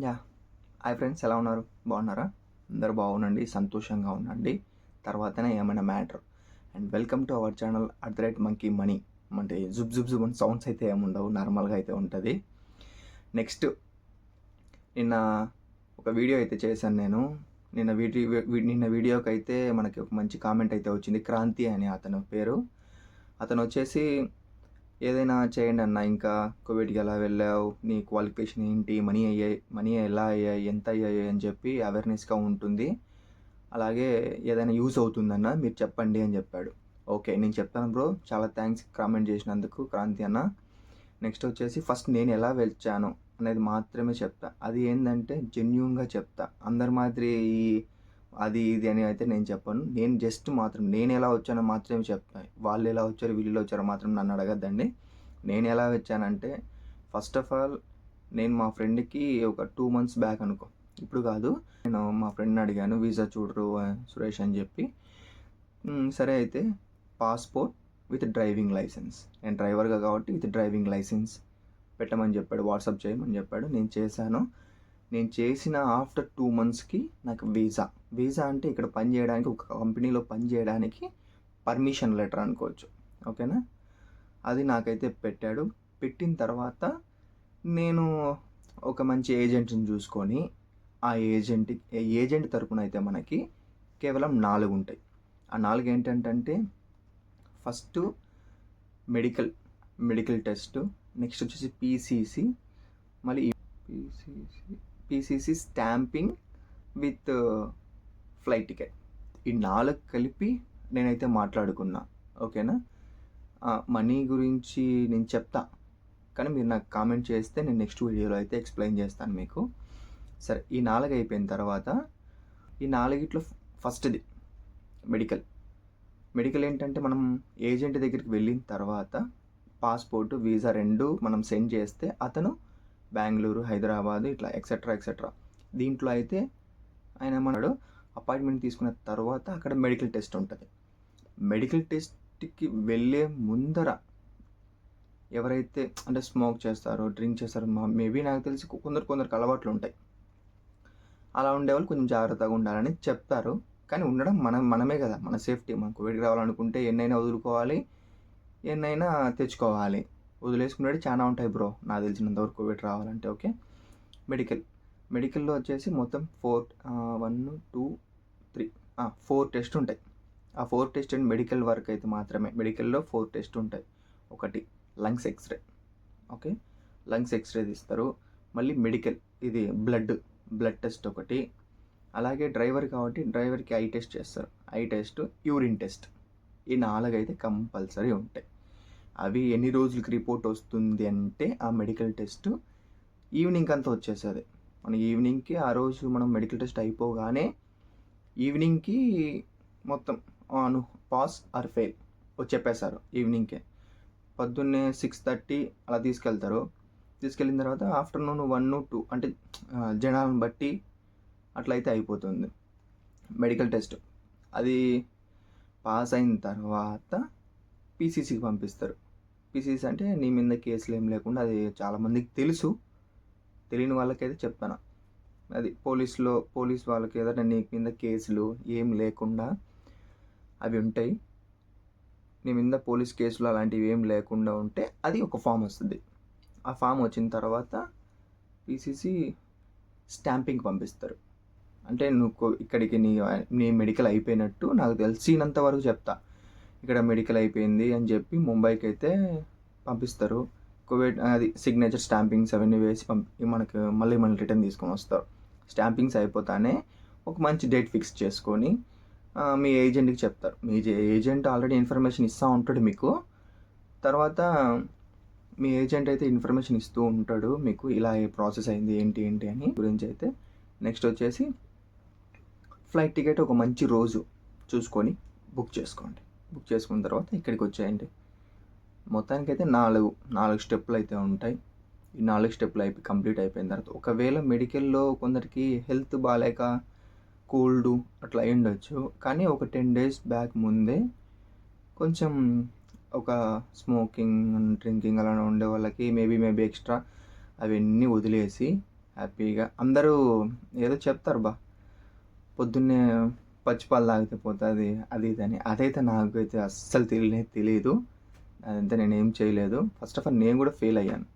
Yeah! Hi friends, ఎలా ఉన్నారు? బాగున్నారా? అందరూ బాగుండండి, సంతోషంగా ఉండండి. తర్వాతనే ఏమైనా matter. And welcome to our channel @monkey money. అంటే జుబ్ అని సౌండ్స్ అయితే ఏముండవు, నార్మల్గా అయితే ఉంటుంది. నెక్స్ట్ నిన్న ఒక వీడియో అయితే చేశాను నేను. నిన్న వీడియోకి అయితే మనకి ఒక మంచి కామెంట్ అయితే వచ్చింది. క్రాంతి అని అతని పేరు. అతను వచ్చేసి ఏదైనా చేయండి అన్న, ఇంకా కువైట్కి ఎలా వెళ్ళావు, నీ క్వాలిఫికేషన్ ఏంటి, మనీ ఎలా అయ్యాయి, ఎంత అయ్యాయి అని చెప్పి అవేర్నెస్గా ఉంటుంది. అలాగే ఏదైనా యూస్ అవుతుందన్న మీరు చెప్పండి అని చెప్పాడు. ఓకే, నేను చెప్తాను బ్రో, చాలా థ్యాంక్స్ కామెంట్ చేసినందుకు క్రాంతి అన్న. నెక్స్ట్ వచ్చేసి ఫస్ట్ నేను ఎలా వచ్చాను అనేది మాత్రమే చెప్తా. అది ఏంటంటే జెన్యూన్గా చెప్తా. అందరి మాదిరి అది ఇది అని అయితే నేను చెప్పను. నేను జస్ట్ మాత్రం నేను ఎలా వచ్చానో మాత్రమే చెప్తాను. వాళ్ళు ఎలా వచ్చారు, వీళ్ళు ఎలా వచ్చారో మాత్రం నన్ను అడగద్దండి. నేను ఎలా వచ్చానంటే, ఫస్ట్ ఆఫ్ ఆల్ నేను మా ఫ్రెండ్కి ఒక 2 months బ్యాక్ అనుకో, ఇప్పుడు కాదు, నేను మా ఫ్రెండ్ని అడిగాను వీసా చూడరు సురేష్ అని చెప్పి. సరే అయితే పాస్పోర్ట్ విత్ డ్రైవింగ్ లైసెన్స్, నేను డ్రైవర్గా కాబట్టి విత్ డ్రైవింగ్ లైసెన్స్ పెట్టమని చెప్పాడు, వాట్సాప్ చేయమని చెప్పాడు. నేను చేశాను. నేను చేసిన ఆఫ్టర్ 2 monthsకి నాకు వీసా అంటే ఇక్కడ పని చేయడానికి, ఒక కంపెనీలో పని చేయడానికి పర్మిషన్ లెటర్ అనుకోవచ్చు. ఓకేనా? అది నాకైతే పెట్టాడు. పెట్టిన తర్వాత నేను ఒక మంచి ఏజెంట్ని చూసుకొని, ఆ ఏజెంట్ తరపున అయితే మనకి కేవలం 4 ఉంటాయి. ఆ 4 ఏంటంటే, ఫస్ట్ మెడికల్ టెస్ట్, నెక్స్ట్ వచ్చేసి మళ్ళీ PCC stamping with flight ticket. ఈ 4 కలిపి నేనైతే మాట్లాడుకున్నా. ఓకేనా? మనీ గురించి నేను చెప్తా, కానీ మీరు నాకు కామెంట్ చేస్తే నేను నెక్స్ట్ వీడియోలో అయితే ఎక్స్ప్లెయిన్ చేస్తాను మీకు. సరే, ఈ 4 అయిపోయిన తర్వాత, ఈ 4 ఫస్ట్ది మెడికల్ ఏంటంటే, మనం ఏజెంట్ దగ్గరికి వెళ్ళిన తర్వాత పాస్పోర్ట్, వీసా 2 మనం సెండ్ చేస్తే అతను బెంగళూరు, హైదరాబాద్ ఇట్లా ఎక్సెట్రా దీంట్లో అయితే ఆయన ఏమన్నాడు, అపాయింట్మెంట్ తీసుకున్న తర్వాత అక్కడ మెడికల్ టెస్ట్ ఉంటుంది. మెడికల్ టెస్ట్కి వెళ్ళే ముందర ఎవరైతే అంటే స్మోక్ చేస్తారో, డ్రింక్ చేస్తారో, మేబీ నాకు తెలిసి కొందరికి అలవాట్లు ఉంటాయి. అలా ఉండేవాళ్ళు కొంచెం జాగ్రత్తగా ఉండాలని చెప్తారు. కానీ ఉండడం మనమే కదా, మన సేఫ్టీ. మనం కోవిడ్కి రావాలనుకుంటే ఎన్నైనా వదులుకోవాలి, ఎన్నైనా తెచ్చుకోవాలి. వదిలేసుకునేవి చాలా ఉంటాయి బ్రో, నాకు తెలిసినంతవరకు కోవిడ్ రావాలంటే. ఓకే, మెడికల్లో వచ్చేసి మొత్తం 4 టెస్ట్ ఉంటాయి. ఆ 4 టెస్ట్ అండ్ మెడికల్ వర్క్ అయితే మాత్రమే. మెడికల్లో 4 టెస్ట్ ఉంటాయి. ఒకటి lungs x-ray. Okay, lungs x-ray తీస్తారు. మళ్ళీ మెడికల్, ఇది బ్లడ్ టెస్ట్ ఒకటి. అలాగే డ్రైవర్ కాబట్టి డ్రైవర్కి ఐ టెస్ట్ చేస్తారు. I test, urine test. ఈ 4 అయితే కంపల్సరీ ఉంటాయి. అవి ఎన్ని రోజులకి రిపోర్ట్ వస్తుంది అంటే, ఆ మెడికల్ టెస్ట్ ఈవినింగ్ అంతా వచ్చేసేది. మన ఈవినింగ్కి ఆ రోజు మనం మెడికల్ టెస్ట్ అయిపోగానే ఈవినింగ్కి మొత్తం పాస్ ఆర్ ఫెయిల్ చెప్పేశారు ఈవినింగ్కే. పొద్దున్నే 6:30 అలా తీసుకెళ్ళిన తర్వాత ఆఫ్టర్నూన్ 1-2 అంటే జనాలను బట్టి అట్లయితే అయిపోతుంది మెడికల్ టెస్ట్. అది పాస్ అయిన తర్వాత పీసీసీకి పంపిస్తారు. పీసీసీ అంటే నీ మీద కేసులు ఏం లేకుండా, అది చాలామందికి తెలుసు, తెలియని వాళ్ళకైతే చెప్తాను. అది పోలీస్ వాళ్ళకి ఏదైనా నీ మీద కేసులు ఏం లేకుండా అవి ఉంటాయి. నీ మీద పోలీస్ కేసులు అలాంటివి ఏం లేకుండా ఉంటే అది ఒక ఫామ్ వస్తుంది. ఆ ఫామ్ వచ్చిన తర్వాత పీసీసీ స్టాంపింగ్ పంపిస్తారు. అంటే నువ్వు ఇక్కడికి నీ మెడికల్ అయిపోయినట్టు నాకు తెలిసినంత వరకు చెప్తా. ఇక్కడ మెడికల్ అయిపోయింది అని చెప్పి ముంబైకి అయితే పంపిస్తారు. కోవిడ్ అది సిగ్నేచర్ స్టాంపింగ్స్ అవన్నీ వేసి మనకు మళ్ళీ రిటర్న్ తీసుకొని వస్తారు. స్టాంపింగ్స్ అయిపోతానే ఒక మంచి డేట్ ఫిక్స్ చేసుకొని మీ ఏజెంట్కి చెప్తారు. మీ ఏజెంట్ ఆల్రెడీ ఇన్ఫర్మేషన్ ఇస్తూ ఉంటాడు మీకు. తర్వాత మీ ఏజెంట్ అయితే ఇన్ఫర్మేషన్ ఇస్తూ ఉంటాడు మీకు, ఇలా ప్రాసెస్ అయింది ఏంటి అని గురించి అయితే. నెక్స్ట్ వచ్చేసి ఫ్లైట్ టికెట్ ఒక మంచి రోజు చూసుకొని బుక్ చేసుకోండి. బుక్ చేసుకున్న తర్వాత ఇక్కడికి వచ్చేయండి. మొత్తానికైతే 4 స్టెప్పులు అయితే ఉంటాయి. ఈ 4 స్టెప్పులు కంప్లీట్ అయిపోయిన తర్వాత, ఒకవేళ మెడికల్లో కొందరికి హెల్త్ బాగాలేక కోల్డ్ అట్లా అయి ఉండొచ్చు, కానీ ఒక 10 days బ్యాక్ ముందే కొంచెం ఒక స్మోకింగ్, డ్రింకింగ్ అలా ఉండే వాళ్ళకి మేబీ ఎక్స్ట్రా అవన్నీ వదిలేసి హ్యాపీగా అందరూ ఏదో చెప్తారు పొద్దున్నే పచ్చిపాలు తాగితే పోతుంది అది ఇది అని. అదైతే నాకైతే అస్సలు తెలియదు. అదంతా నేనేం చేయలేదు. ఫస్ట్ ఆఫ్ ఆల్ నేను కూడా ఫెయిల్ అయ్యాను.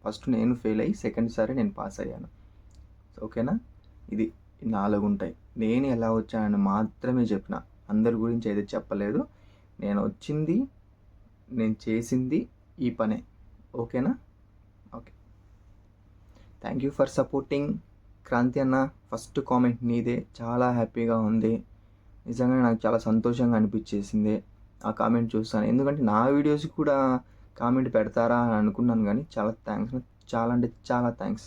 ఫస్ట్ నేను ఫెయిల్ అయ్యి సెకండ్ సారి నేను పాస్ అయ్యాను. ఓకేనా? ఇది 4 ఉంటాయి. నేను ఎలా వచ్చానని మాత్రమే చెప్పిన. అందరి గురించి అయితే చెప్పలేదు. నేను వచ్చింది, నేను చేసింది ఈ పనే. ఓకేనా? Okay. Thank you for supporting. Kranti అన్న, ఫస్ట్ కామెంట్ నీదే. చాలా హ్యాపీగా ఉంది. నిజంగా నాకు చాలా సంతోషంగా అనిపించేసింది ఆ కామెంట్ చూస్తాను. ఎందుకంటే నా వీడియోస్కి కూడా కామెంట్ పెడతారా అని అనుకున్నాను, కానీ చాలా థ్యాంక్స్, చాలా అంటే చాలా థ్యాంక్స్.